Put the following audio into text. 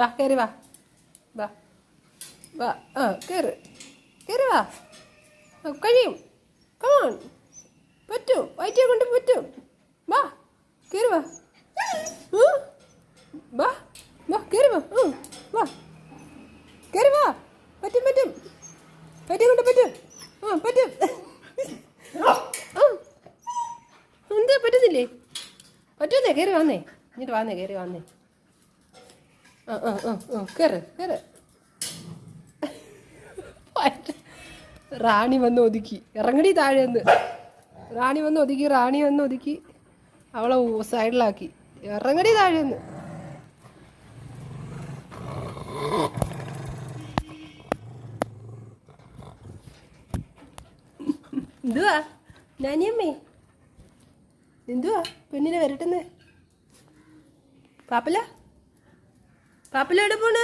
വാ കയറി വാ വാ വാ ആ കയറി കയറി വാ കഴിയും കമോൺ പറ്റും വയറ്റിയെ കൊണ്ട് പറ്റും വാ കയറി വാ വാ വാ കയറി വാ വാ കയറി വാ പറ്റും പറ്റും വയറ്റിയെ കൊണ്ട് പറ്റും പറ്റും എന്താ പറ്റുന്നില്ലേ പറ്റുന്നേ കയറി വന്നേ എന്നിട്ട് വന്നേ കയറി വന്നേ കയറ് കയറ് റാണി വന്ന് ഒതുക്കി ഇറങ്ങടി താഴെ നിന്ന് റാണി വന്ന് ഒതുക്കി അവളെ സൈഡിലാക്കി ഇറങ്ങടി താഴെ നിന്ന് എന്തുവാ നാനിയമ്മേ എന്തുവാ പെണ്ണിനെ വരട്ടുന്നേ പാപ്പല എവിടെ പോണ്